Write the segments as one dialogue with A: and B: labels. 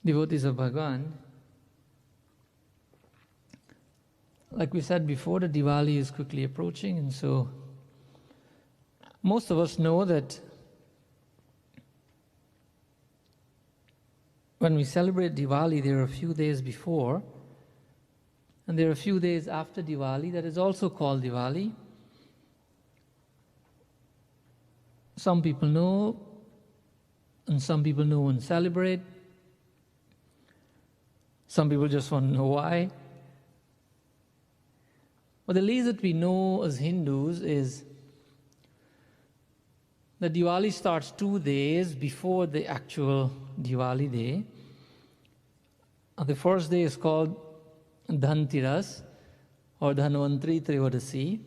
A: devotees of Bhagavan, like we said before, the Diwali is quickly approaching, and so most of us know that when we celebrate Diwali, there are a few days before, and there are a few days after Diwali that is also called Diwali. Some people know, and some people know and celebrate. Some people just want to know why. But the least that we know as Hindus is that Diwali starts 2 days before the actual Diwali day. The first day is called Dhanteras or Dhanvantri Trayodasi.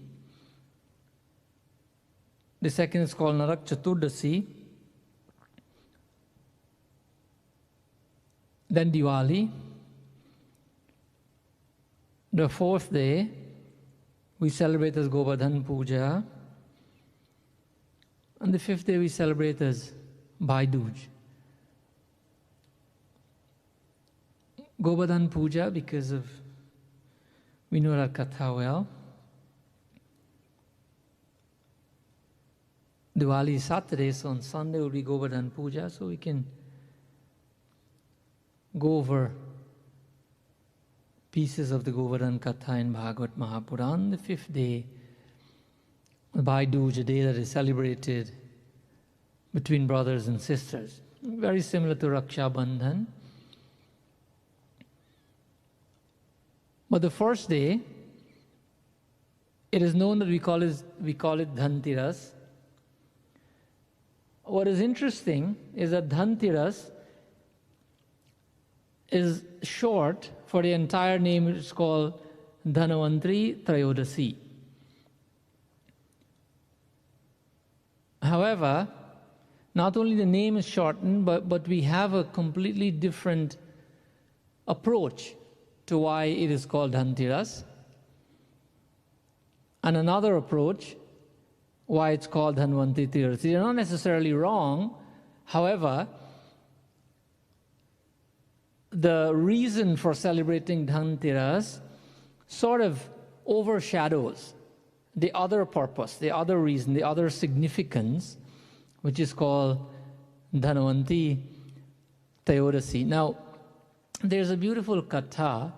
A: The second is called Narak Chaturdasi. Then Diwali. The fourth day we celebrate as Govardhan Puja. And the fifth day we celebrate as Bhai Dooj. Govardhan Puja because of, we know our Katha well. Diwali is Saturday, so on Sunday will be Govardhan Puja, so we can go over pieces of the Govardhan Katha in Bhagavad Mahapuran. The fifth day, Bhai Dooj, a day that is celebrated between brothers and sisters. Very similar to Raksha Bandhan. But the first day, it is known that we call it Dhanteras. What is interesting is that Dhanteras is short for the entire name. It's called Dhanvantri Trayodasi. However, not only the name is shortened, but we have a completely different approach to why it is called Dhanteras, and another approach why it's called Dhanvantri Trayodasi. They're not necessarily wrong. However, the reason for celebrating Dhanteras sort of overshadows the other purpose, the other reason, the other significance, which is called Dhanvantri Trayodasi. Now, there's a beautiful katha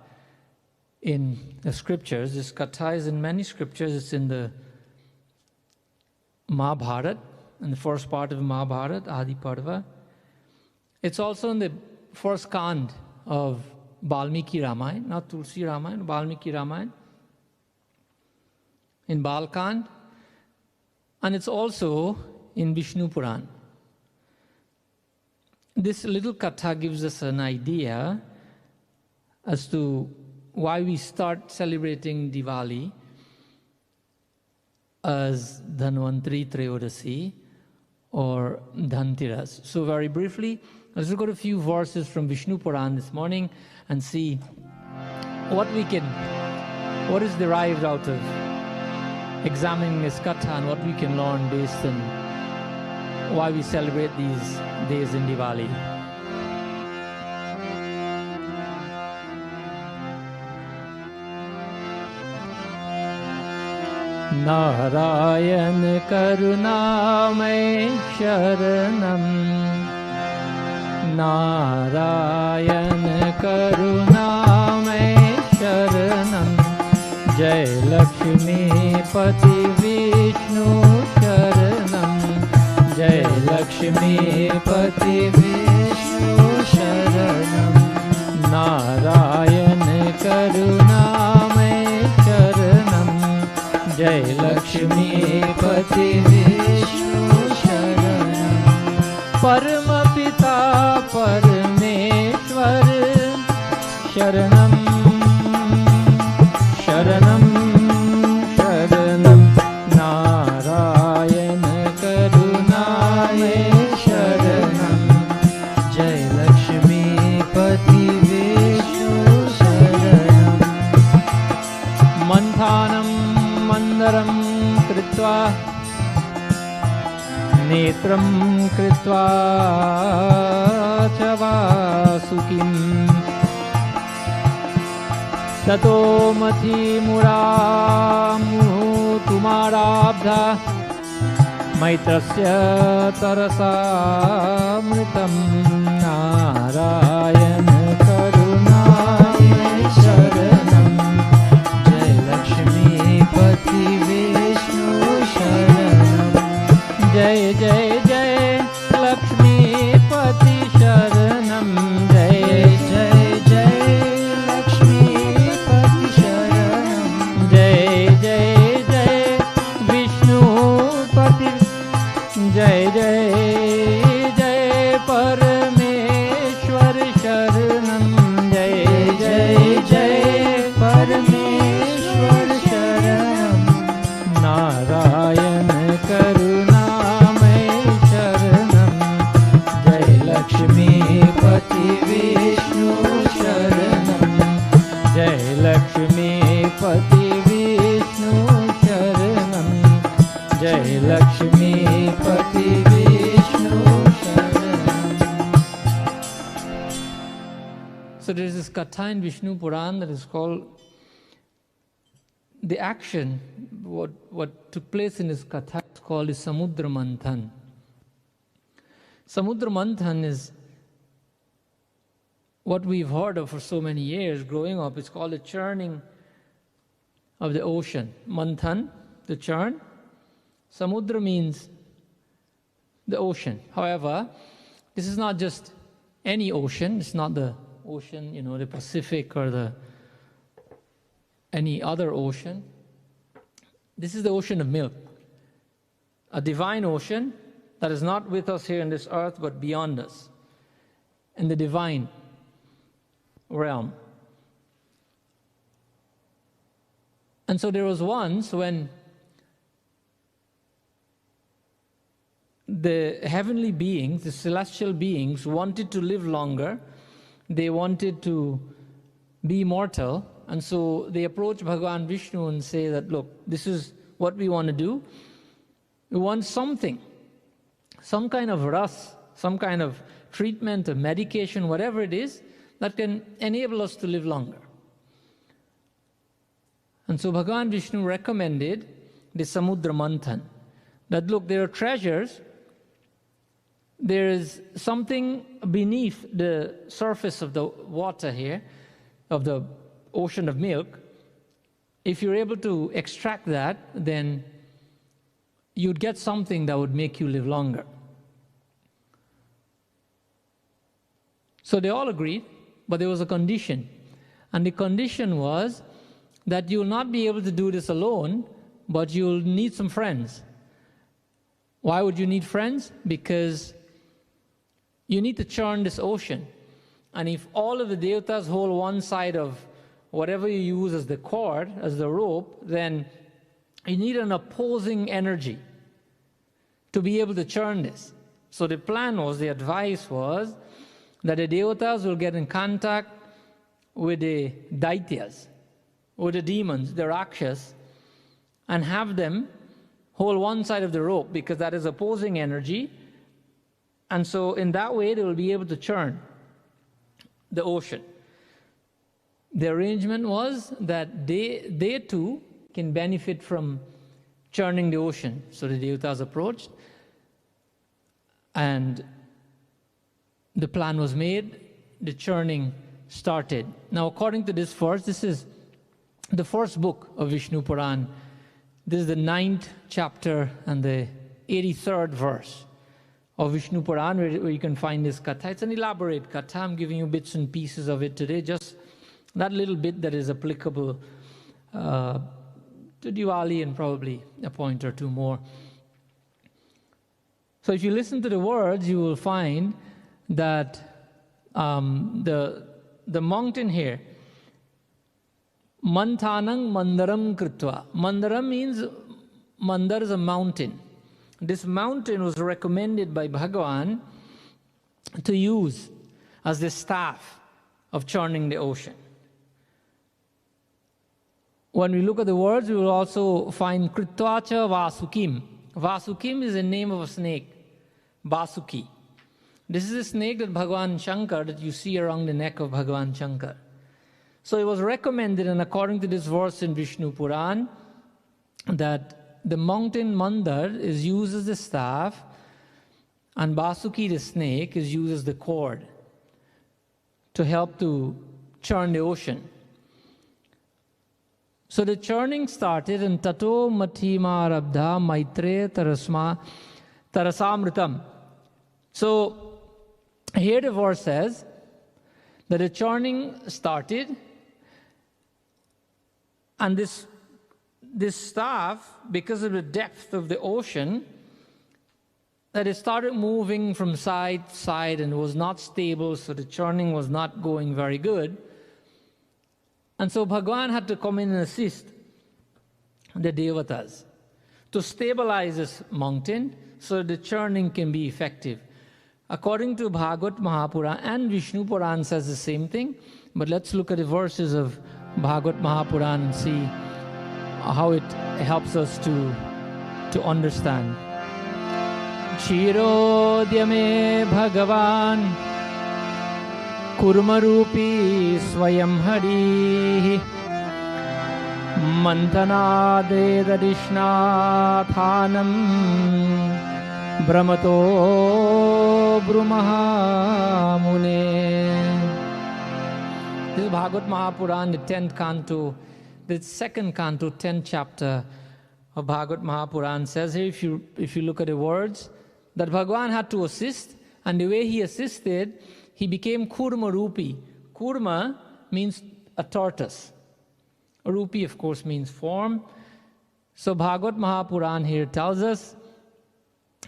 A: in the scriptures. This katha is in many scriptures. It's in the Mahabharata, in the first part of Mahabharata, Adi Parva. It's also in the first kand of Valmiki Ramayana, not Tulsi Ramayana, Valmiki Ramayana, in Balkand, and it's also in Vishnu Puran. This little katha gives us an idea as to why we start celebrating Diwali as Dhanvantri Trayodasi or Dhanteras. So very briefly, let's look at a few verses from Vishnu Puran this morning and see what is derived out of examining this katha and what we can learn based on why we celebrate these days in Diwali. Narayan Karunamay Sharanam, Narayan Karunamay Sharanam, Jai Lakshmi Pati Vishnu Sharanam, Jai Lakshmi Pati Vishnu Sharanam, Narayan Karunamay Sharanam, Jai Lakshmi Pati Vishnu Sharanam, Parama Pita Parameshwar Sharanam, Sharanam, Sharanam, Narayan Karunamay Sharanam, Jai Lakshmi Pati Vishnu Sharanam, Manthanam Mandaram Kritva नेत्रं कृत्वा च वासुकिम् ततो मथीमुरामुहुतुमाराब्धा मैत्रस्य तरसामृतं नारायण करुणाय शरणं जय लक्ष्मीपति विष्णु शरणं जय जय जय लक्ष्मीपति शरणं जय जय जय लक्ष्मीपति शरणं जय जय जय विष्णुपति जय जय जय परमेश्वर शरणं जय जय जय परमेश्वर शरणं नारायण करुणामय शरणं जय लक्ष्मीपति विष्णु शरणं जय लक्ष्मीपति विष्णु शरणं जय लक्ष्मीपति विष्णु शरणं. So there is this katha in Vishnu Puran that is called the action, what took place in this katha is called is Samudra Manthan. Samudra Manthan is what we've heard of for so many years growing up. It's called the churning of the ocean. Manthan, the churn. Samudra means the ocean. However, this is not just any ocean. It's not the ocean, the Pacific or any other ocean. This is the ocean of milk, a divine ocean that is not with us here in this earth, but beyond us, in the divine realm. And so there was once when the heavenly beings, the celestial beings, wanted to live longer. They wanted to be immortal. And so they approach Bhagavan Vishnu and say that, look, this is what we want to do. We want something, some kind of ras, some kind of treatment or medication, whatever it is, that can enable us to live longer. And so Bhagavan Vishnu recommended the Samudra Manthan, that look, there are treasures, there is something beneath the surface of the water here, of the ocean of milk. If you're able to extract that, then you'd get something that would make you live longer. So they all agreed, but there was a condition. And the condition was that you'll not be able to do this alone, but you'll need some friends. Why would you need friends? Because you need to churn this ocean. And if all of the devatas hold one side of whatever you use as the cord, as the rope, then you need an opposing energy to be able to churn this. So the plan was, the advice was, that the devatas will get in contact with the daityas, with the demons, the rakshas, and have them hold one side of the rope, because that is opposing energy. And so in that way, they will be able to churn the ocean. The arrangement was that they too can benefit from churning the ocean. So the devatas approached, and the plan was made, the churning started. Now, according to this verse, this is the first book of Vishnu Puran. This is the 9th chapter and the 83rd verse of Vishnu Puran, where you can find this katha. It's an elaborate katha. I'm giving you bits and pieces of it today, just that little bit that is applicable to Diwali and probably a point or two more. So if you listen to the words, you will find that the mountain here, Manthanang Mandaram Kritva. Mandaram means, Mandar is a mountain. This mountain was recommended by Bhagavan to use as the staff of churning the ocean. When we look at the words, we will also find Kritvacha Vasukim. Vasukim is the name of a snake. Basuki. This is a snake that Bhagavan Shankar, that you see around the neck of Bhagavan Shankar. So it was recommended, and according to this verse in Vishnu Puran, that the mountain Mandar is used as the staff, and Basuki, the snake, is used as the cord to help to churn the ocean. So the churning started, and Tato Mathima Rabdha Maitre Tarasamritam. So here the verse says that the churning started, and this staff, because of the depth of the ocean, that it started moving from side to side and was not stable, so the churning was not going very good. And so Bhagavan had to come in and assist the Devatas to stabilize this mountain so the churning can be effective. According to Bhagavad Mahapuran, and Vishnu Puran says the same thing, but let's look at the verses of Bhagavad Mahapuran and see how it helps us to understand. Kshirodyame Bhagavan Kurmarupi Swayam Hari Mantanadedadishnathanam Brahmato Brumaha Mune. This is Bhagavad Mahapuran, the 10th canto, the second canto, 10th chapter of Bhagavad Mahapuran says here, if you look at the words, that Bhagavan had to assist, and the way he assisted, he became Kurma Rupi. Kurma means a tortoise. Rupi, of course, means form. So Bhagavad Mahapuran here tells us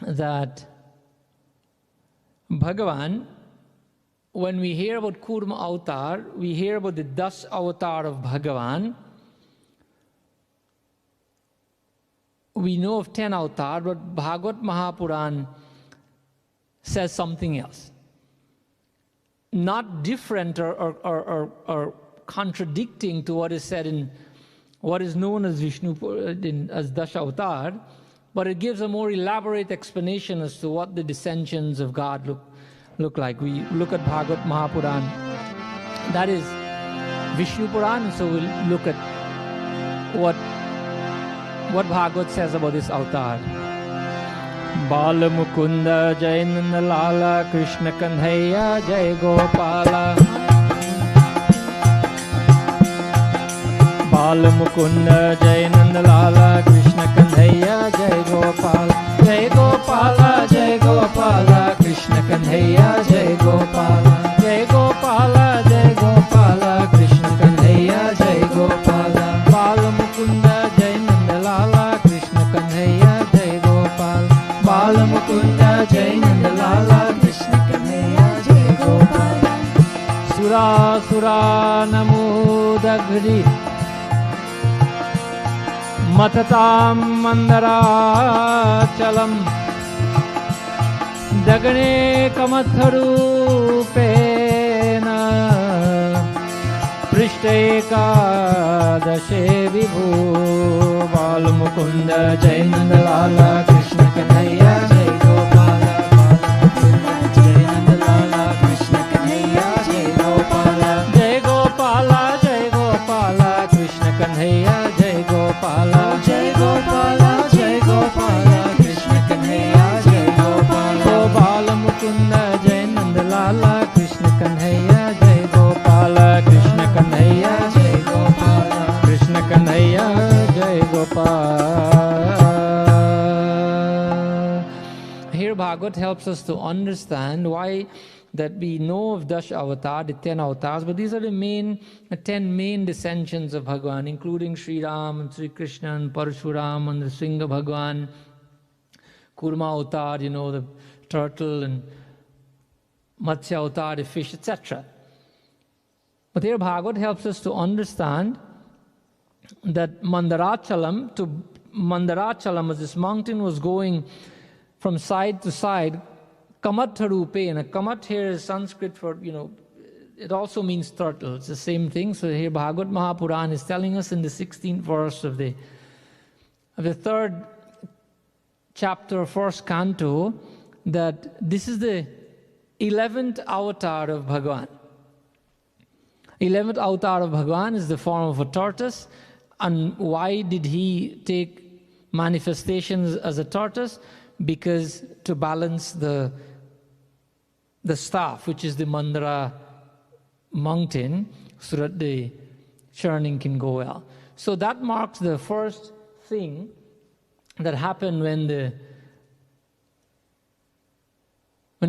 A: that Bhagavan, when we hear about Kurma Avatar, we hear about the 10 avatar of Bhagavan. We know of 10 avatar, but Bhagavad Mahapuran says something else. Not different or contradicting to what is said in what is known as Vishnu as Dasha Avatar, but it gives a more elaborate explanation as to what the descensions of God look like. We look at Bhagavad Mahapuran. That is Vishnu Puran, so we'll look at what Bhagavad says about this avatar. Bala Mukunda Jai Nanda Lala Krishna Kanhaiya Jai Gopala. Bala Mukunda Jai Nanda Lala Krishna Kanhaiya Jai Gopala. Jai Gopala Jai Gopala Krishna Kanhaiya Jai Gopala. Jai Gopala Jai Gopala Krishna Kanhaiya Jai Gopala. Bala Mukunda Jai Nanda Lala Krishna Kanhaiya Jai Gopala. Bala Mukunda Jai Nanda Lala Krishna Kanhaiya Jai Gopala. Sura Sura Namudagri Matatam Mandarachalam Dagane Kamatharupena Prishteka Dashe Vibhu. Bala Mukunda Jai Nanda Lala Krishna Kanhaiya Jai Gopala. Jai Nanda Lala Krishna Kanhaiya Jai Gopala. Jai Gopala Jai Gopala Krishna Kanhaiya Jai Gopala. Jai Gopala Jai Gopala Krishna Kanhaiya Jai Gopala. Bala Mukunda Jai Nanda Lala Krishna Kanhaiya Jai Gopala. Krishna Kanhaiya Jai Gopala. Krishna Kanhaiya Jai Gopala. Here Bhagavad helps us to understand why that we know of Dash Avatar, the 10 avatars, but these are the 10 main descensions of Bhagavan, including Sri Ram and Sri Krishna and Parshuram and the Singha Bhagavan, Kurma Avatar, the turtle, and Matsya Avatar, the fish, etc. But here Bhagavad helps us to understand that Mandarachalam, as this mountain was going from side to side, Kamatharupe, and a kamat here is Sanskrit for, it also means turtle. It's the same thing. So here Bhagavad Mahapuran is telling us in the 16th verse of the 3rd chapter, 1st canto, that this is the 11th avatar of Bhagavan. 11th avatar of Bhagavan is the form of a tortoise. And why did he take manifestations as a tortoise? Because to balance the staff, which is the Mandara mountain, so that the churning can go well. So that marks the first thing that happened when the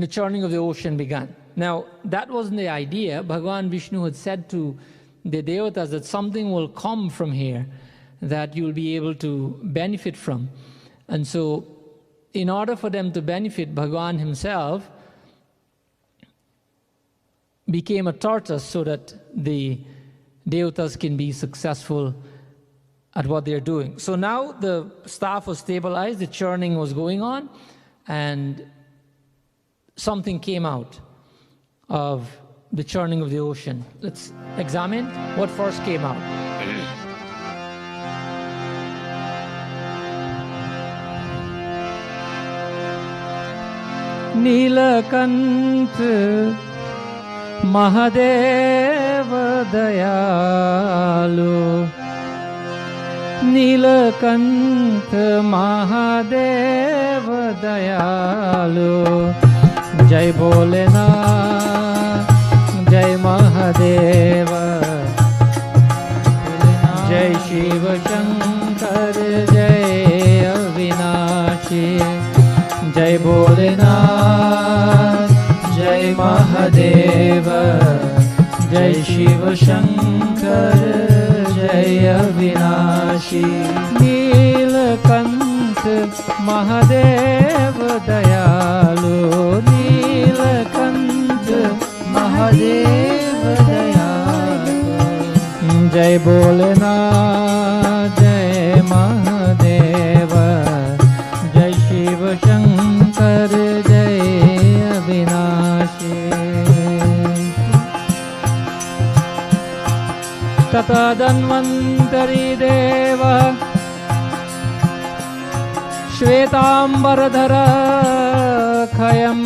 A: churning of the ocean began. Now, that wasn't the idea. Bhagavan Vishnu had said to the devatas that something will come from here that you'll be able to benefit from. And so, in order for them to benefit, Bhagavan himself became a tortoise so that the devatas can be successful at what they're doing. So now the staff was stabilized, the churning was going on, and something came out of the churning of the ocean. Let's examine what first came out. Nilakant Mahadeva Dayalu, Nilakant Mahadeva Dayalu, Jai Bholenath, Jai Mahadeva, Jai Shiva Shankar, Jai Avinashi, Jai Bholenath, Jai Mahadeva, Jai Shiva Shankar, Jai Avinashi, Nilakant Mahadeva Dayalu, Nilakant Mahadeva Dayalu, Jai Bholenath, Jai Mahadeva, Jai Shiva Shankar, Jai Avinashi. Tata Dhanvantari Deva Shvetambaradhara Khayam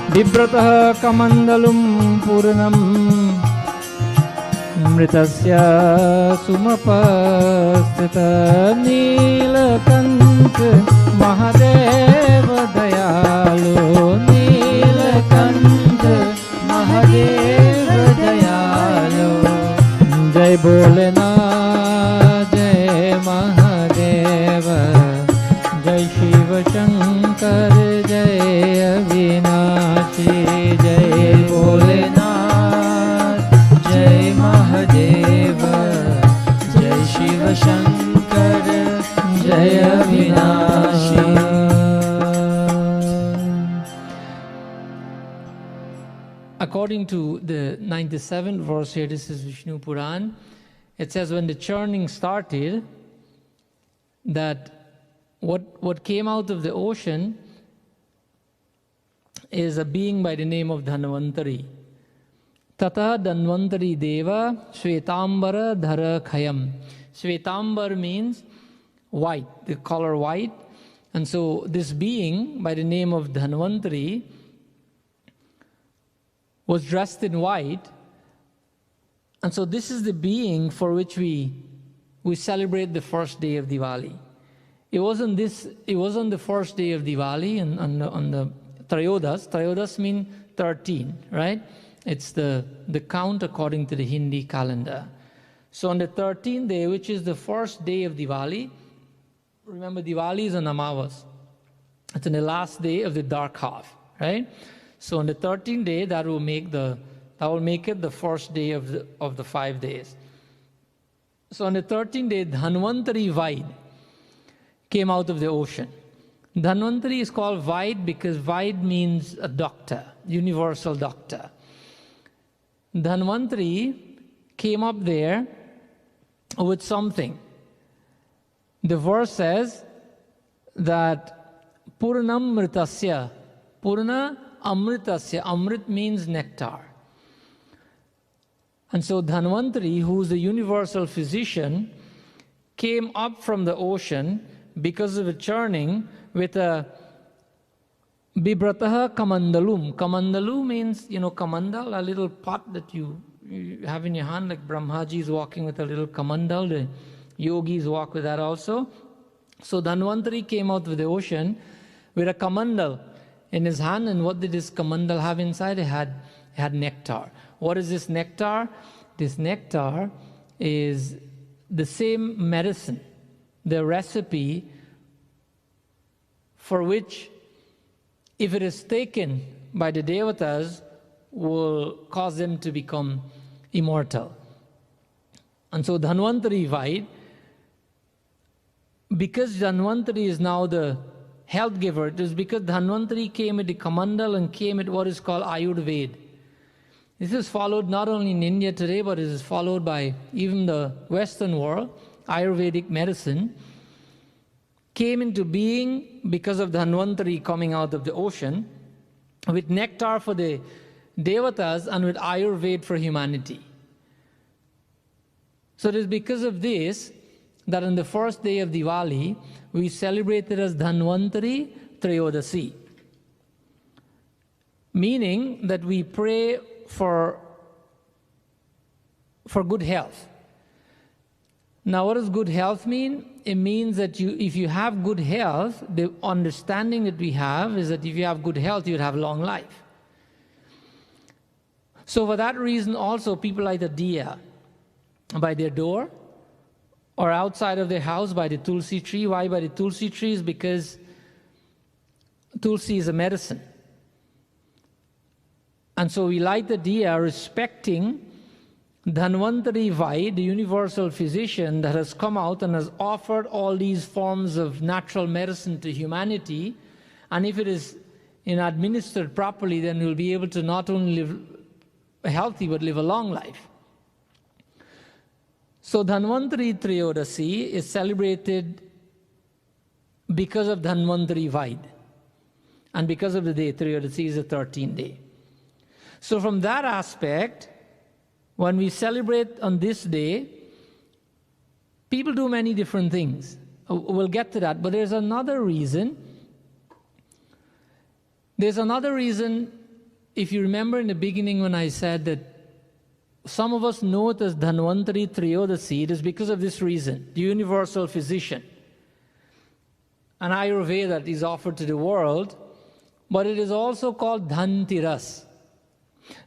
A: Bibratah Kamandalum Purnam Mritasya Sumapastita Nilakant Mahadeva Dayalu, Nilakant Mahadeva Dayalu, Jai Bholenath, Jai Mahadeva, Jai Shiva Shankar, Jai Avinashi, Jai Bholenath, Jai Mahadeva, Jai Shiva Shankar, Jai Avinashi. According to the 97th verse here, this is Vishnu Puran, it says when the churning started, that what came out of the ocean is a being by the name of Dhanvantari. Tata Dhanvantari Deva Shvetambara Dhara Khayam. Shvetambar means white, the color white. And so this being by the name of Dhanvantari was dressed in white. And so this is the being for which we celebrate the first day of Diwali. It wasn't the first day of Diwali on the Trayodas. Trayodas mean 13, right? It's the count according to the Hindi calendar. So on the 13th day, which is the first day of Diwali, remember Diwali is on Amavas. It's on the last day of the dark half, right? So on the 13th day, that will make it the first day of the 5 days. So on the 13th day, Dhanvantari Vaid came out of the ocean. Dhanvantari is called Vaid because Vaid means a doctor, universal doctor. Dhanvantari came up there with something. The verse says that Purnam Mritasya, Purna Amritasya, Amrit means nectar. And so Dhanvantari, who is the universal physician, came up from the ocean because of a churning with a Bibrataha kamandalum. Kamandalu means, kamandal, a little pot that you have in your hand, like Brahmaji is walking with a little kamandal. The yogis walk with that also. So Dhanvantari came out of the ocean with a kamandal in his hand, and what did this kamandal have inside? It had nectar. What is this nectar? This nectar is the same medicine, the recipe for which, if it is taken by the devatas, will cause them to become immortal. And so Dhanvantari vowed, because Dhanvantari is now the health giver, it is because Dhanvantari came with the kamandal and came with what is called Ayurveda. This is followed not only in India today, but it is followed by even the Western world. Ayurvedic medicine came into being because of Dhanvantari coming out of the ocean with nectar for the devatas and with Ayurveda for humanity. So it is because of this that on the first day of Diwali, we celebrate it as Dhanvantari Trayodasi, meaning that we pray for good health. Now, what does good health mean? It means that if you have good health, the understanding that we have is that if you have good health, you'd have long life. So for that reason also, people light a diya by their door or outside of their house by the tulsi tree. Why by the tulsi tree? Is because tulsi is a medicine. And so we light the diya respecting Dhanvantari Vai, the universal physician that has come out and has offered all these forms of natural medicine to humanity. And if it is administered properly, then we'll be able to not only live healthy, but live a long life. So Dhanvantari Trayodasi is celebrated because of Dhanvantari Vaid. And because of the day, Trayodasi is the 13th day. So from that aspect, when we celebrate on this day, people do many different things. We'll get to that, but there's another reason. There's another reason, if you remember in the beginning when I said that some of us know it as Dhanvantari Trayodasi, it is because of this reason, the universal physician. An Ayurveda that is offered to the world, but it is also called Dhantiras.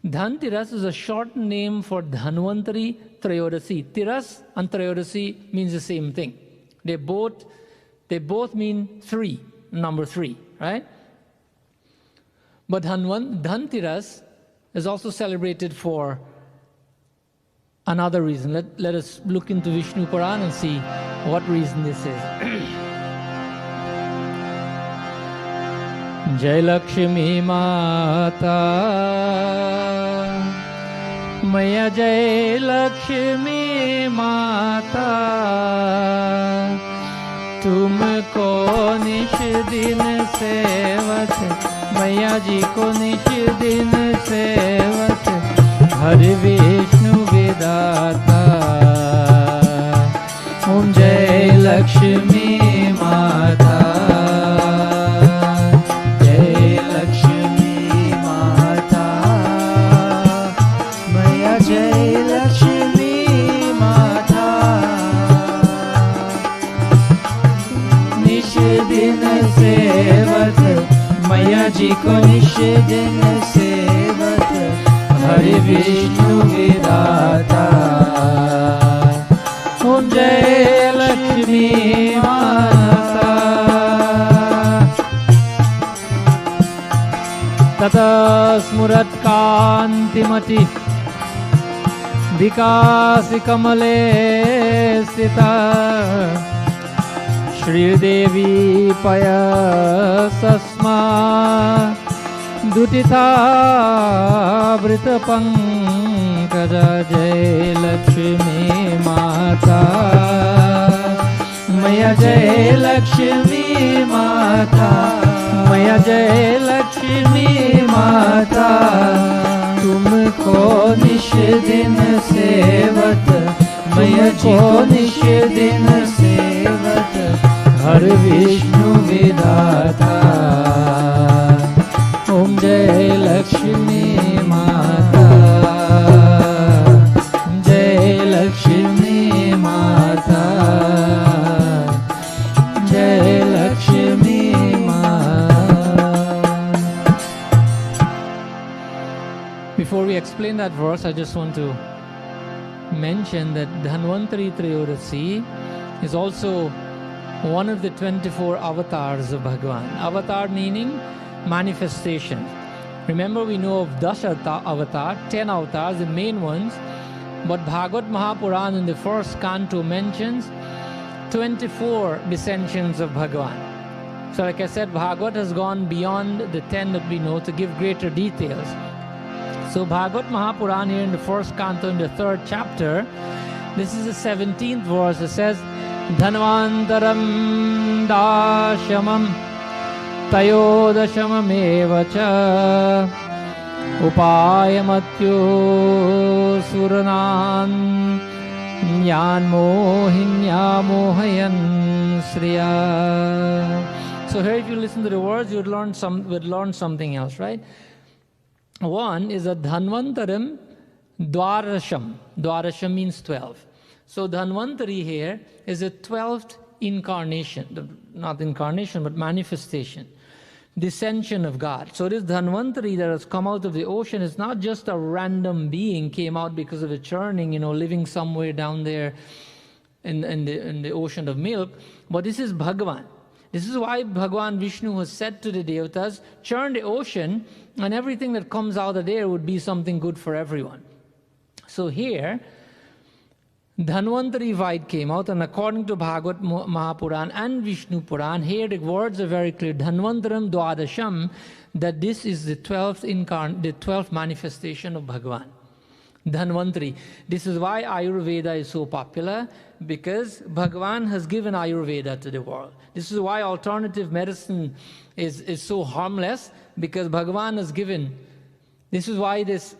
A: Dhantiras is a short name for Dhanvantari Trayodasi. Tiras and Trayodasi means the same thing. They both mean three, number three, right? But Dhantiras is also celebrated for another reason. Let us look into Vishnu Puran and see what reason this is. Jai Lakshmi Mata Maya Jai Lakshmi Mata Tumko nish din sevat Maya ji ko nish din sevat Hari Vishnu Vidata Om Jai Lakshmi Mata मैया जी को निश दिन सेवत हरि विष्णु विदाता ओम जय लक्ष्मी माता ततः स्मुरत् कान्तिमति विकासि कमले स्थिता श्रीदेवी पयसस्मा दुतिता वृतपंकज जय लक्ष्मी माता मैया जय लक्ष्मी माता मैया जय लक्ष्मी माता तुमको निश दिन सेवत मैया जी को निश दिन सेवत हर Vishnu विदाता Lakshmi Mata, Jai Lakshmi Mata, Jai Lakshmi Mata. Before we explain that verse, I just want to mention that Dhanvantari Trayodasi is also one of the 24 avatars of Bhagavan. Avatar meaning manifestation. Remember, we know of Dasha avatar, 10 avatars, the main ones, but Bhagavad Mahapuran in the first canto mentions 24 descensions of Bhagavan. So like I said, Bhagavad has gone beyond the 10 that we know to give greater details. So Bhagavad Mahapuran here in the first canto, in the 3rd chapter, this is the 17th verse. It says, Dhanvantaram dashamam tayodashamam evacha upayamatyo suranan nyan mohinya mohayan sriya. So here if you listen to the words, you'd learn something else, right? One is a Dhanvantaram Dwarasham. Dwarasham means 12. So Dhanvantari here is a 12th incarnation, not incarnation, but manifestation, descension of God. So this Dhanvantari that has come out of the ocean is not just a random being, came out because of a churning, living somewhere down there in the ocean of milk, but this is Bhagavan. This is why Bhagavan Vishnu has said to the Devatas, churn the ocean, and everything that comes out of there would be something good for everyone. So here, Dhanvantari Vaid came out, and according to Bhagavad Mahapuran and Vishnu Puran, here the words are very clear, Dhanvantaram Dwadasham, that this is the 12th manifestation of Bhagavan. Dhanvantari. This is why Ayurveda is so popular, because Bhagavan has given Ayurveda to the world. This is why alternative medicine is so harmless, because Bhagavan has given. This is why this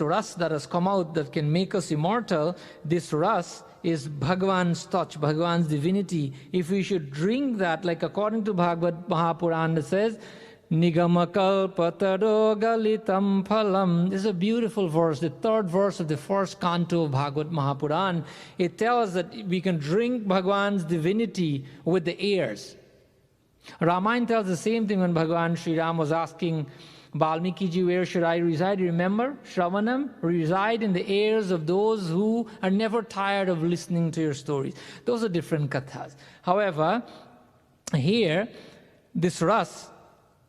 A: ras that has come out that can make us immortal, this ras is Bhagavan's touch, Bhagavan's divinity. If we should drink that, like according to Bhagavad Mahapuran, it says, Nigamakal galitam phalam. This is a beautiful verse, the 3rd verse of the 1st canto of Bhagavad Mahapuran. It tells us that we can drink Bhagavan's divinity with the ears. Ramayana tells the same thing when Bhagavan Sri Ram was asking Valmiki ji, where should I reside? Remember, Shravanam, reside in the ears of those who are never tired of listening to your stories. Those are different kathas. However, here, this ras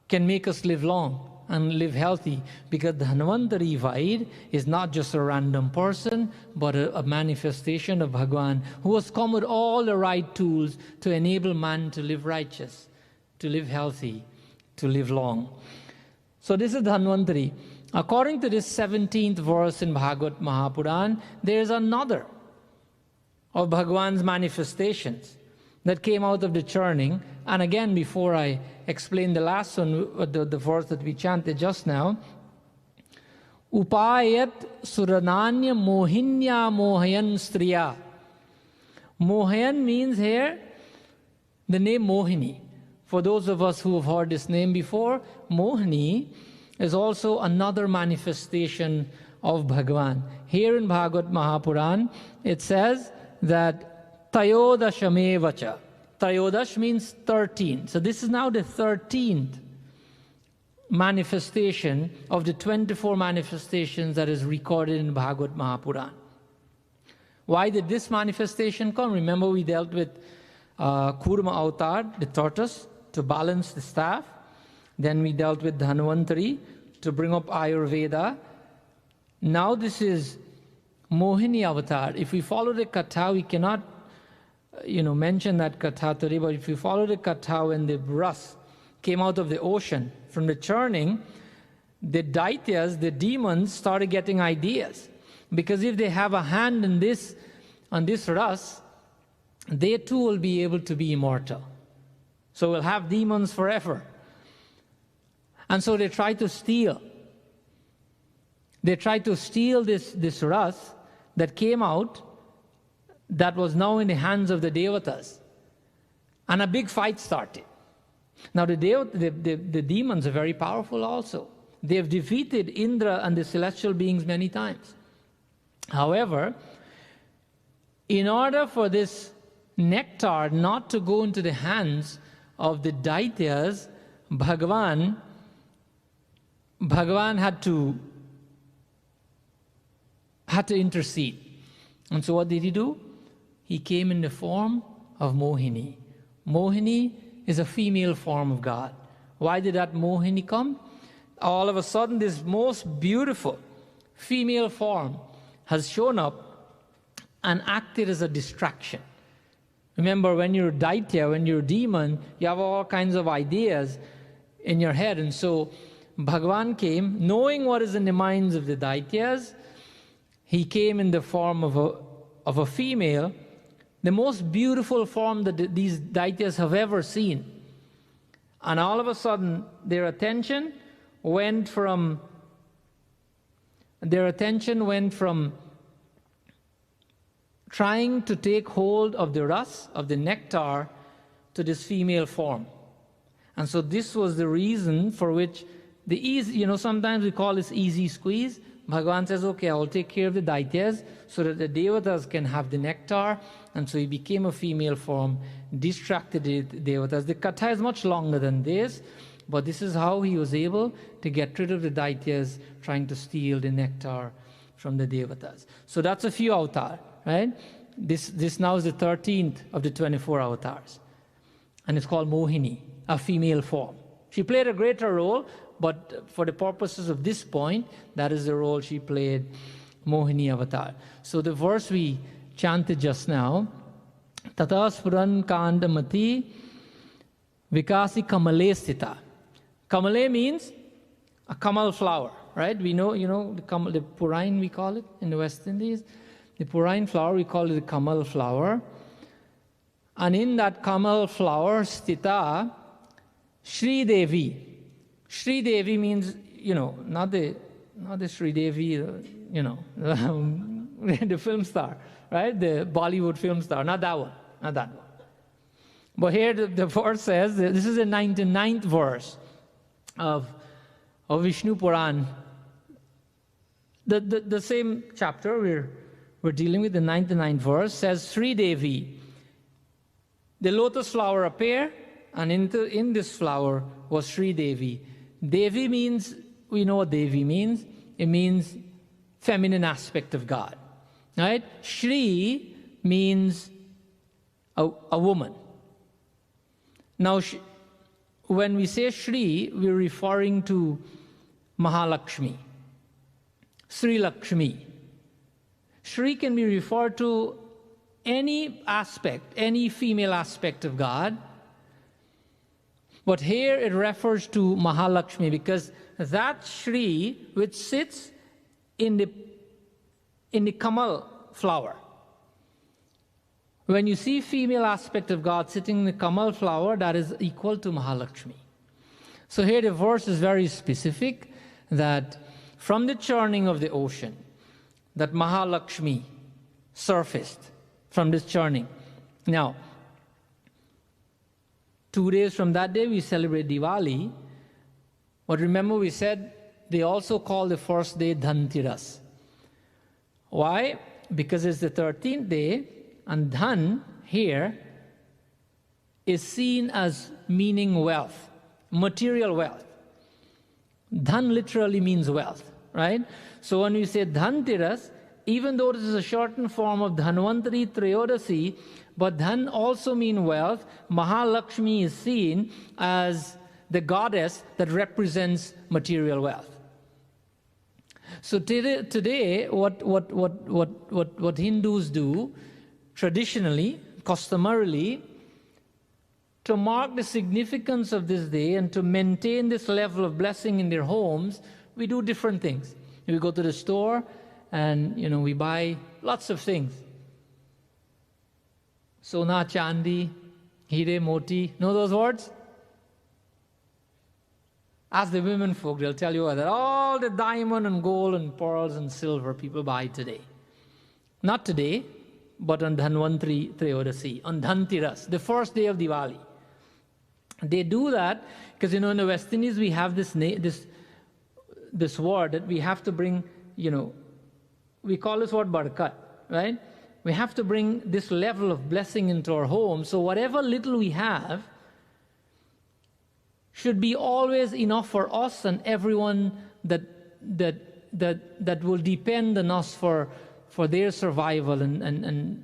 A: can make us live long and live healthy, because the Dhanvantari Vaid is not just a random person, but a manifestation of Bhagavan, who has come with all the right tools to enable man to live righteous, to live healthy, to live long. So this is Dhanvantari. According to this 17th verse in Bhagavad Mahapuran, there is another of Bhagavan's manifestations that came out of the churning. And again, before I explain the last one, the verse that we chanted just now, Upayat Surananya Mohinya Mohayan Striya. Mohayan means here the name Mohini. For those of us who have heard this name before, Mohini is also another manifestation of Bhagavan. Here in Bhagavad Mahapuran, it says that Tayodashamevacha. Tayodash means 13. So this is now the 13th manifestation of the 24 manifestations that is recorded in Bhagavad Mahapuran. Why did this manifestation come? Remember, we dealt with Kurma Avatar, the tortoise, to balance the staff. Then we dealt with Dhanvantari to bring up Ayurveda. Now this is Mohini Avatar. If we follow the katha, we cannot mention that katha today, but if you follow the katha, when the ras came out of the ocean from the churning, the daityas, the demons, started getting ideas. Because if they have a hand in this, on this ras, they too will be able to be immortal. So we'll have demons forever. And so they try to steal. They try to steal this ras that came out, that was now in the hands of the devatas. And a big fight started. Now the demons are very powerful also. They have defeated Indra and the celestial beings many times. However, in order for this nectar not to go into the hands of the Daityas, Bhagavan had to intercede. And so what did he do? He came in the form of Mohini. Mohini is a female form of God. Why did that Mohini come? All of a sudden, this most beautiful female form has shown up and acted as a distraction. Remember, when you're a Daitya, when you're a demon, you have all kinds of ideas in your head. And so Bhagavan came, knowing what is in the minds of the Daityas. He came in the form of a female, the most beautiful form that these Daityas have ever seen. And all of a sudden, their attention went from trying to take hold of the ras, of the nectar, to this female form. And so this was the reason for which the easy, sometimes we call this easy squeeze. Bhagavan says, okay, I'll take care of the Daityas so that the Devatas can have the nectar. And so he became a female form, distracted the Devatas. The Katha is much longer than this, but this is how he was able to get rid of the Daityas trying to steal the nectar from the Devatas. So that's a few avatars, right? This now is the 13th of the 24 avatars. And it's called Mohini, a female form. She played a greater role, but for the purposes of this point, that is the role she played, Mohini avatar. So the verse we chanted just now, Tata Spuran Kandamati Vikasi Kamale Sthita. Kamale means a kamal flower, right? We know, the purain we call it in the West Indies. The purain flower, we call it the kamal flower. And in that kamal flower, Sthita, Shri Devi. Shri Devi means, not the Shri Devi, the film star, right? The Bollywood film star, not that one. But here the verse says, this is the 99th verse of Vishnu Puran. The same chapter we're dealing with, the 99th verse, says Shri Devi. The lotus flower appeared, and in this flower was Shri Devi. Devi means, we know what Devi means. It means feminine aspect of God, right? Shri means a woman. Now, when we say Shri, we're referring to Mahalakshmi, Sri Lakshmi. Shri can be referred to any aspect, any female aspect of God. But here it refers to Mahalakshmi because that Shri which sits in the Kamal flower. When you see female aspect of God sitting in the Kamal flower, that is equal to Mahalakshmi. So here the verse is very specific that from the churning of the ocean, that Mahalakshmi surfaced from this churning. Now, 2 days from that day, we celebrate Diwali. But remember, we said they also call the first day Dhantiras. Why? Because it's the 13th day, and Dhan here is seen as meaning wealth, material wealth. Dhan literally means wealth, right? So when we say Dhantiras, even though this is a shortened form of Dhanvantari Trayodasi, but Dhan also means wealth. Mahalakshmi is seen as the goddess that represents material wealth. So today what Hindus do, traditionally, customarily, to mark the significance of this day and to maintain this level of blessing in their homes, we do different things. We go to the store and we buy lots of things. Sona, Chandi, Hire, Moti. Know those words? Ask the women folk, they'll tell you that all the diamond and gold and pearls and silver people buy today. Not today, but on Dhanvantari Trayodasi, on Dhantiras, the first day of Diwali. They do that because, in the West Indies, we have this this word that we have to bring, we call this word barakat, right? We have to bring this level of blessing into our home. So whatever little we have should be always enough for us and everyone that will depend on us for their survival. And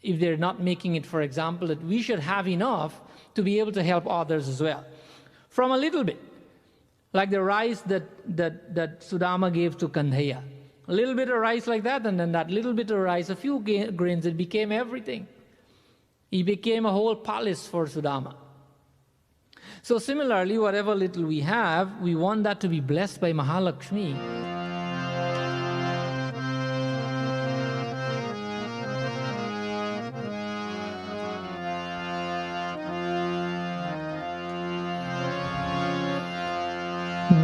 A: if they're not making it, for example, that we should have enough to be able to help others as well. From a little bit, like the rice that Sudama gave to Kandhaya. A little bit of rice like that, and then that little bit of rice, a few grains, it became everything. He became a whole palace for Sudama. So similarly, whatever little we have, we want that to be blessed by Mahalakshmi.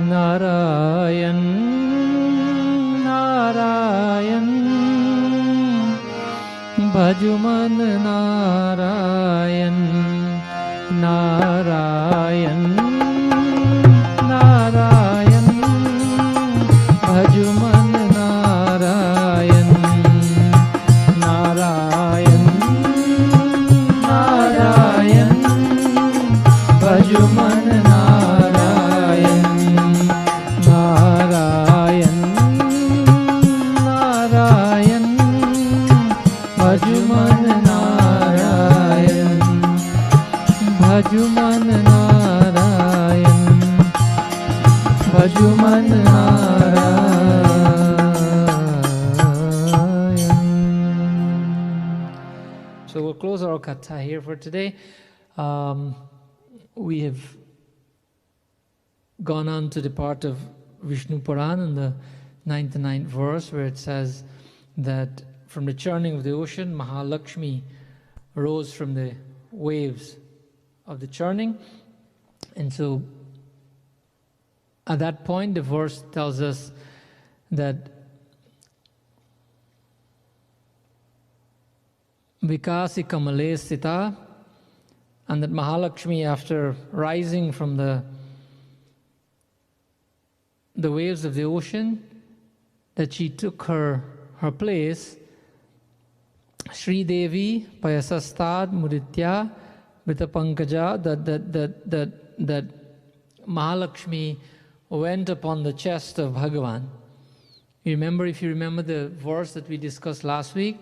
A: Narayan, Narayan, Bhajuman Narayan, Narayan, Narayan, Bhajuman Narayan, Narayan, Narayan, Bhajuman Narayan, Narayan, Narayan, Bhajuman Narayan, Bhajuman Narayan, Bhajuman Narayan. So we'll close our katha here for today. We have gone on to the part of Vishnu Puran in the 99th verse where it says that from the churning of the ocean, Mahalakshmi rose from the waves of the churning. And so at that point, the verse tells us that Vikasi Kamale Sita, and that Mahalakshmi, after rising from the waves of the ocean, that she took her place. Sri Devi Payasastad Muditya Vrita Pankaja, that Mahalakshmi went upon the chest of Bhagavan. If you remember the verse that we discussed last week,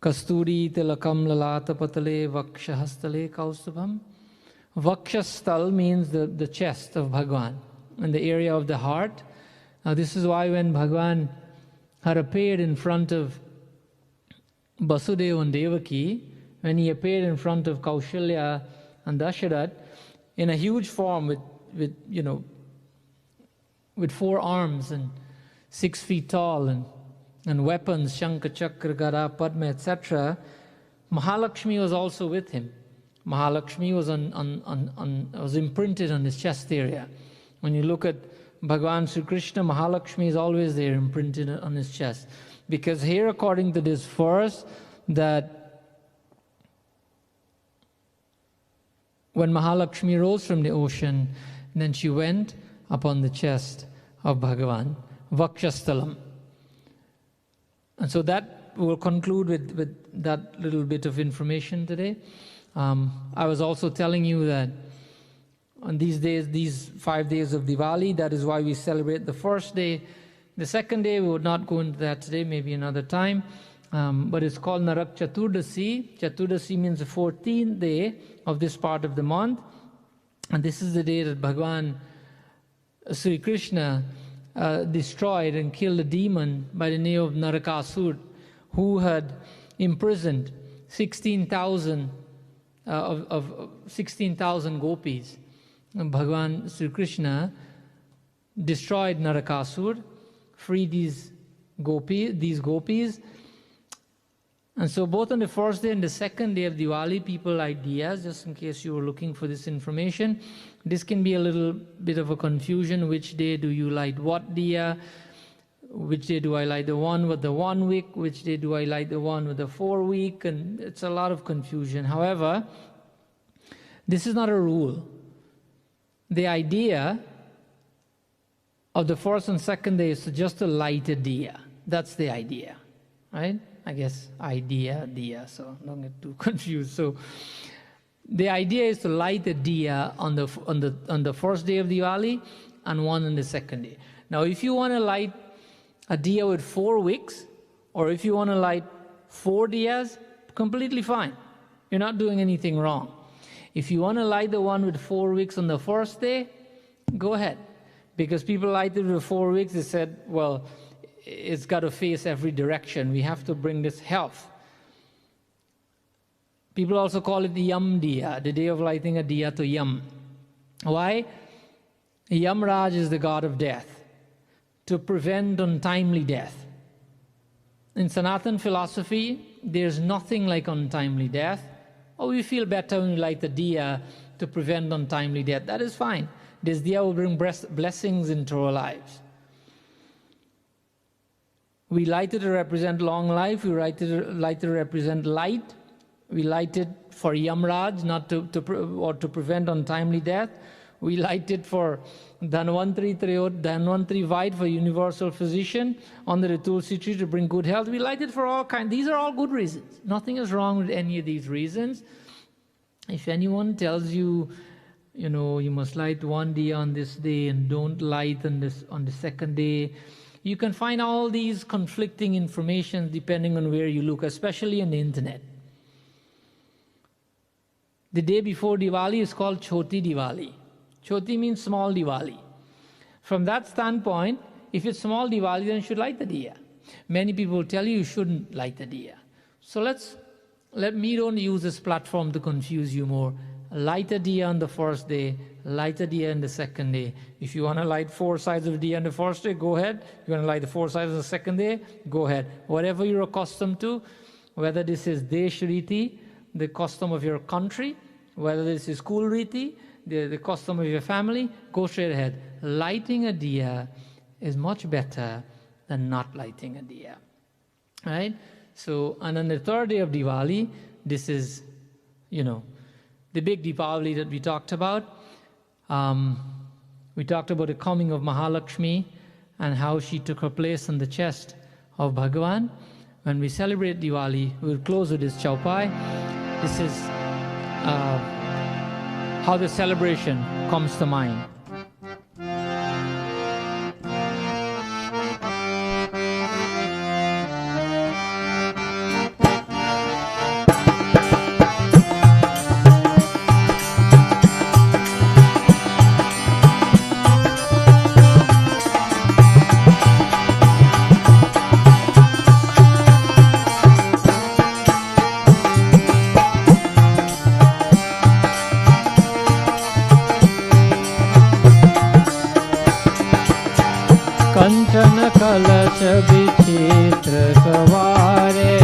A: Kasturi Tilakam Lalata Patale Vakshahastale Kaustubham. Vakshastal means the chest of Bhagavan, in the area of the heart. Now this is why when Bhagavan had appeared in front of Vasudeva and Devaki, when he appeared in front of Kaushalya and Dasharath in a huge form with 4 arms and 6 feet tall and weapons, Shankha, Chakra, Gada, Padma, etc., Mahalakshmi was also with him. Mahalakshmi was imprinted on his chest area. When you look at Bhagavan Sri Krishna, Mahalakshmi is always there, imprinted on his chest. Because here, according to this verse, that when Mahalakshmi rose from the ocean, then she went upon the chest of Bhagavan, Vakshastalam. And so that will conclude with that little bit of information today. I was also telling you that on these days, these 5 days of Diwali, that is why we celebrate the first day. The second day, we would not go into that today, maybe another time. But it's called Narak Chaturdasi. Chaturdasi means the 14th day of this part of the month. And this is the day that Bhagavan Sri Krishna destroyed and killed a demon by the name of Narakasur, who had imprisoned 16,000 of 16,000 gopis. And Bhagavan Sri Krishna destroyed Narakasur, freed these gopis. And so both on the first day and the second day of Diwali, people light diyas, just in case you were looking for this information. This can be a little bit of a confusion. Which day do you light what diya? Which day do I light the one with the 1 week? Which day do I light the one with the 4 week? And it's a lot of confusion. However, this is not a rule. The idea of the first and second day is just to light a diya. That's the idea, right? I guess idea, diya, so don't get too confused. So the idea is to light a diya on the first day of Diwali and one on the second day. Now, if you want to light a diya with 4 wicks, or if you want to light 4 diyas, completely fine. You're not doing anything wrong. If you want to light the one with 4 wicks on the first day, go ahead. Because people lighted with 4 wicks, they said, well, it's got to face every direction. We have to bring this health. People also call it the Yam Diya, the day of lighting a diya to Yam. Why? Yamraj is the god of death, to prevent untimely death. In Sanatan philosophy, there's nothing like untimely death. Oh, we feel better when we light the diya to prevent untimely death. That is fine. This diya will bring blessings into our lives. We light it to represent long life. We light it to represent light. We light it for Yamraj, not to prevent untimely death. We light it for Dhanvantri Vaid, for universal physician, under the Tulsi tree to bring good health. We light it for all kinds. These are all good reasons. Nothing is wrong with any of these reasons. If anyone tells you, you know, you must light one diya on this day and don't light on the second day, you can find all these conflicting information depending on where you look, especially on the internet. The day before Diwali is called Choti Diwali. Choti means small Diwali. From that standpoint, if it's small Diwali, then you should light the diya. Many people tell you shouldn't light the diya. So let me don't use this platform to confuse you more. Light a diya on the first day, light a diya on the second day. If you want to light 4 sides of diya on the first day, go ahead. If you want to light the 4 sides on the second day, go ahead. Whatever you're accustomed to, whether this is Desh Riti, the custom of your country, whether this is Kul Riti, the custom of your family, go straight ahead. Lighting a diya is much better than not lighting a diya. Right? So, and on the third day of Diwali, this is, you know, the big Deepavali that we talked about. We talked about the coming of Mahalakshmi and how she took her place on the chest of Bhagavan. When we celebrate Diwali, we'll close with this chaupai. This is how the celebration comes to mind.
B: कंचन कलश विचित्र सवारे,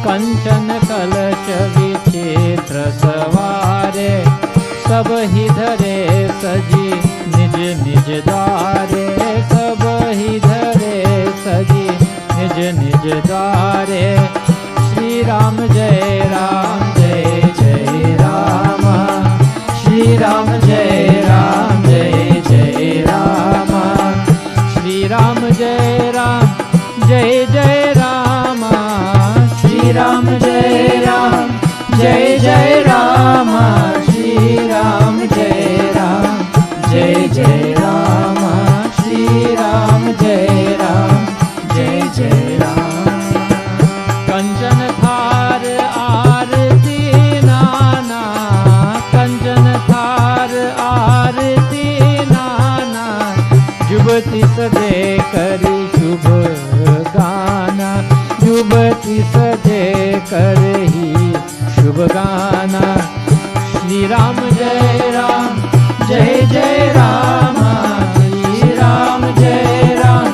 B: कंचन कलश विचित्र सवारे, सब ही धरे सजी निज निज द्वारे, सब ही धरे सजी निज निज द्वारे। श्री राम जय राम जय जय राम, श्री राम जय राम जय जय राम, श्री राम जय राम जय जय राम, श्री राम जय राम जय जय राम, श्री राम जय राम जय जय राम, श्री राम जय राम जय जय राम। कंचन थार आरती नाना, कंचन थार आरती नाना, जुबती सजे करी शुभ गाना, जुबती सजे करही शुभ गाना। श्री राम जय राम जय जय राम, श्री राम जय राम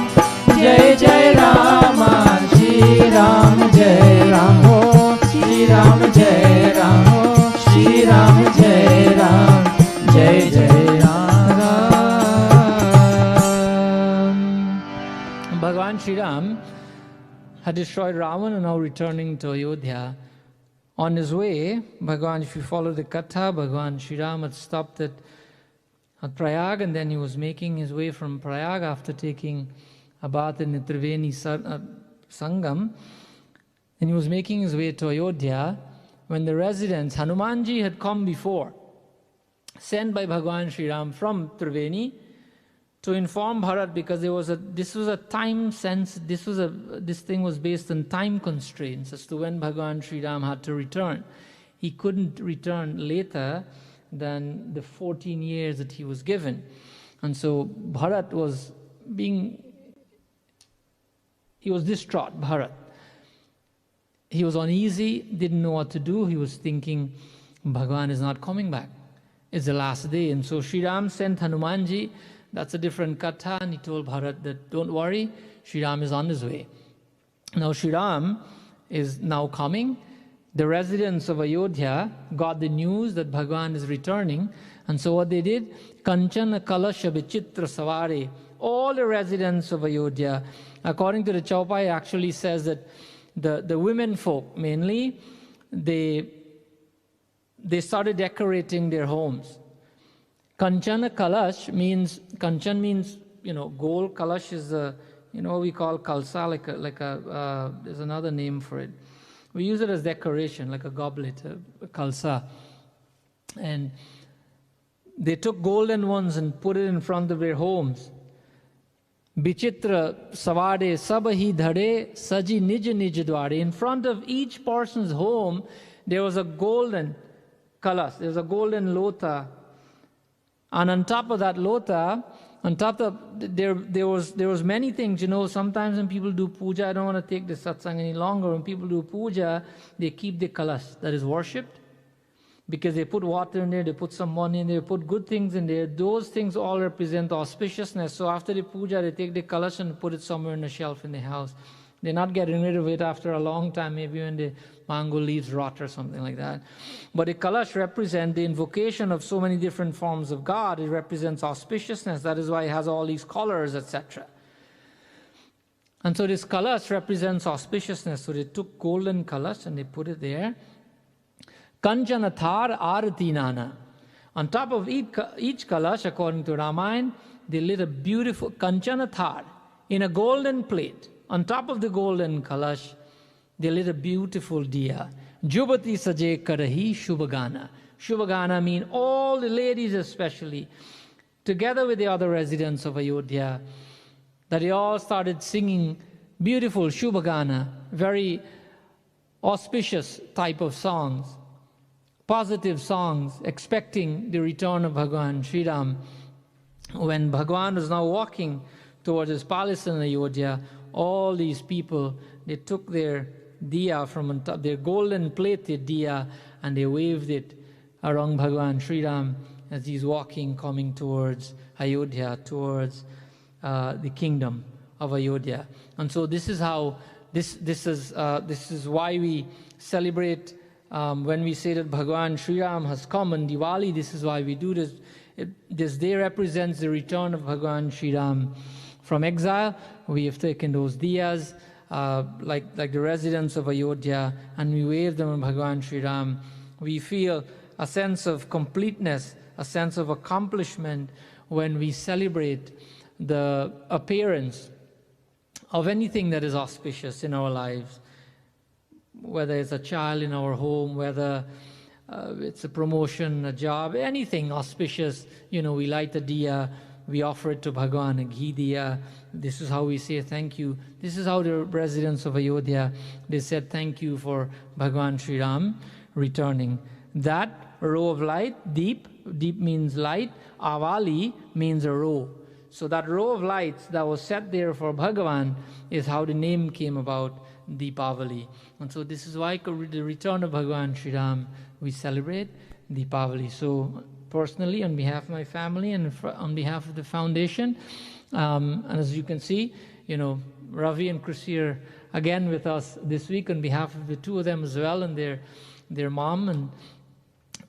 B: जय जय राम, श्री राम जय राम हो, श्री राम जय राम हो, श्री राम जय राम जय जय Ram.
A: Bhagavan Sri Ram had destroyed Ravan and now returning to Ayodhya. On his way, Bhagavan, if you follow the Katha, Bhagavan Sri Ram had stopped at at Prayag, and then he was making his way from Prayag after taking a bath in the Triveni Sangam, and he was making his way to Ayodhya when the residents, Hanumanji had come before, sent by Bhagwan Sri Ram from Triveni to inform Bharat, because this thing was based on time constraints as to when Bhagwan Sri Ram had to return. He couldn't return later than the 14 years that he was given. And so Bharat was distraught, Bharat. He was uneasy, didn't know what to do. He was thinking, Bhagwan is not coming back. It's the last day. And so Sri Ram sent Hanumanji. That's a different katha. And he told Bharat that, don't worry, Sri Ram is on his way. Now Sri Ram is now coming. The residents of Ayodhya got the news that Bhagwan is returning. And so what they did, Kanchana Kalasha Vichitra Savare, all the residents of Ayodhya, according to the Chaupai, actually says that the women folk mainly, they started decorating their homes. Kanchana Kalash means, Kanchan means, gold. Kalash is what we call kalsa, there's another name for it. We use it as decoration, like a goblet, a kalsa. And they took golden ones and put it in front of their homes. Bichitra savade sabahi dhare saji nij nij dware. In front of each person's home, there was a golden kalas, there was a golden lota. And on top of that lota, there was many things, sometimes when people do puja, I don't want to take the satsang any longer, when people do puja, they keep the kalas, that is worshipped, because they put water in there, they put some money in there, they put good things in there. Those things all represent auspiciousness. So after the puja, they take the kalash and put it somewhere in a shelf in the house. They're not getting rid of it after a long time, maybe when the mango leaves rot or something like that. But the kalash represents the invocation of so many different forms of God. It represents auspiciousness. That is why it has all these colors, etc. And so this kalash represents auspiciousness. So they took golden kalash and they put it there. Kanchana thar arati nana. On top of each kalash, according to Ramayana, they lit a beautiful Kanchana thar in a golden plate. On top of the golden kalash, they lit a beautiful diya. Jubati saje karahi shubhagana. Shubhagana mean all the ladies especially, together with the other residents of Ayodhya, that they all started singing beautiful shubhagana, very auspicious type of songs, positive songs, expecting the return of Bhagwan Sri Ram. When Bhagwan was now walking towards his palace in Ayodhya, all these people, they took their diya from on top, their golden plated diya, and they waved it around Bhagwan Sri Ram as he's walking, coming towards Ayodhya, towards the kingdom of Ayodhya. And so this is how, this is why we celebrate when we say that Bhagwan Sri Ram has come on Diwali. This is why we do this. This day represents the return of Bhagwan Sri Ram from exile. We have taken those diyas, like the residents of Ayodhya, and we wave them on Bhagwan Sri Ram. We feel a sense of completeness, a sense of accomplishment when we celebrate the appearance of anything that is auspicious in our lives, whether it's a child in our home, whether it's a promotion, a job, anything auspicious. We light a diya, we offer it to Bhagwan, a ghee diya. This is how we say thank you. This is how the residents of Ayodhya, they said thank you for Bhagwan Sri Ram returning. That row of light, deep means light, avali means a row. So that row of lights that was set there for Bhagavan is how the name came about, Deepavali. And so this is why the return of Bhagwan Sri Ram, we celebrate Deepavali. So personally, on behalf of my family and on behalf of the foundation, and as you can see, Ravi and Chrissy are again with us this week on behalf of the two of them as well, and their mom and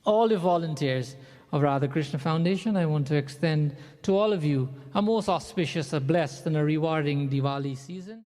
A: all the volunteers of Radha Krishna Foundation. I want to extend to all of you a most auspicious, a blessed and a rewarding Diwali season.